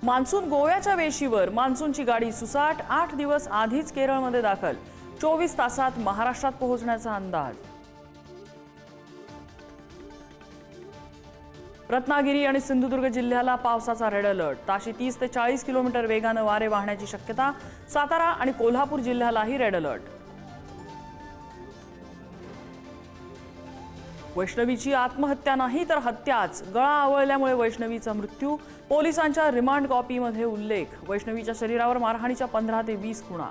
Monsoon गोव्याच्या वेशीवर. मान्सूनची गाडी सुसाट. 8 दिवस आधीच केरळमध्ये दाखल. 24 तासात महाराष्ट्रात पोहोचण्याचा अंदाज. रत्नागिरी आणि सिंधुदुर्ग जिल्ह्याला पावसाचा रेड अलर्ट. ताशी 30 ते 40 किलोमीटर वेगाने वारे वाहण्याची शक्यता. सातारा आणि कोल्हापूर जिल्ह्यालाही रेड अलर्ट. वैष्णवीची आत्महत्या नाही तर हत्याच. गळा आवळल्यामुळे वैष्णवीचा मृत्यू. पोलिसांच्या रिमांड कॉपीमध्ये उल्लेख. वैष्णवीच्या शरीरावर मारहाणीच्या 15 ते 20 खुणा.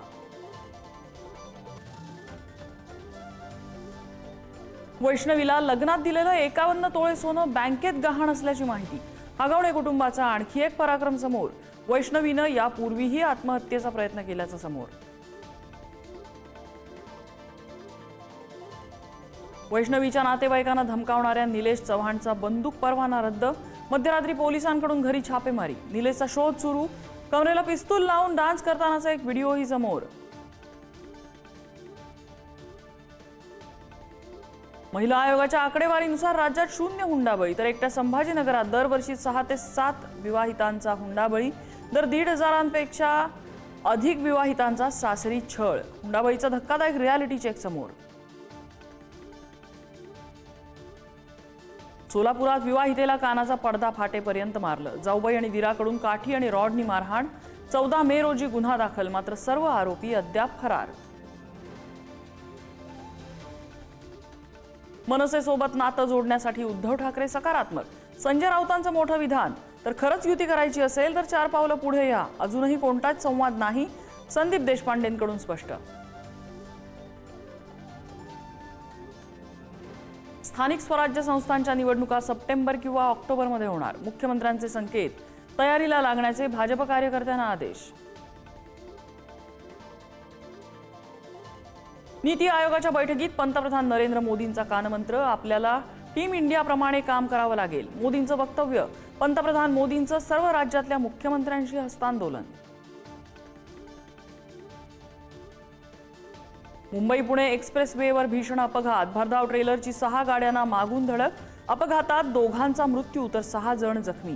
वैष्णवीला लग्नात दिलेलं 51 तोळे सोनं बँकेत गहाण असल्याची माहिती. हगवणे कुटुंबाचा आणखी एक पराक्रम समोर. वैष्णवीनं यापूर्वीही आत्महत्येचा प्रयत्न केल्याचं समोर. वैष्णवीच्या नातेवाईकांना धमकावणाऱ्या निलेश चव्हाणचा बंदूक परवाना रद्द. मध्यरात्री पोलिसांकडून घरी छापेमारी. निलेशचा शोध सुरू. कमरेला पिस्तूल लावून डान्स करतानाचा एक व्हिडिओही समोर. महिला आयोगाच्या आकडेवारीनुसार राज्यात 0 हुंडाबळी, तर एकट्या संभाजीनगरात दरवर्षी 6 ते 7 विवाहितांचा हुंडाबळी. दर 1,500पेक्षा अधिक विवाहितांचा सासरी छळ. हुंडाबळीचा धक्कादायक रियालिटी चेक समोर. सोलापुरात विवाहितेला कानाचा पडदा फाटेपर्यंत मारलं. जाऊबाई आणि दिराकडून काठी आणि रॉडनी मारहाण. 14 मे रोजी गुन्हा दाखल. मात्र सर्व आरोपी अद्याप फरार. मनसेसोबत नातं जोडण्यासाठी उद्धव ठाकरे सकारात्मक. संजय राऊतांचं मोठं विधान. तर खरंच युती करायची असेल तर 4 पावलं पुढे या. अजूनही कोणताच संवाद नाही. संदीप देशपांडेंकडून स्पष्ट. स्थानिक स्वराज्य संस्थांच्या निवडणुका सप्टेंबर किंवा ऑक्टोबरमध्ये होणार. मुख्यमंत्र्यांचे संकेत. तयारीला लागण्याचे भाजप कार्यकर्त्यांना आदेश. नीती आयोगाच्या बैठकीत पंतप्रधान नरेंद्र मोदींचा कानमंत्र. आपल्याला टीम इंडियाप्रमाणे काम करावं लागेल. मोदींचं वक्तव्य. पंतप्रधान मोदींचं सर्व राज्यातल्या मुख्यमंत्र्यांशी हस्तांदोलन. मुंबई पुणे एक्सप्रेस वेवर भीषण अपघात. भरधाव ट्रेलरची 6 गाड्यांना मागून धडक. अपघातात 2घांचा मृत्यू तर 6 जण जखमी.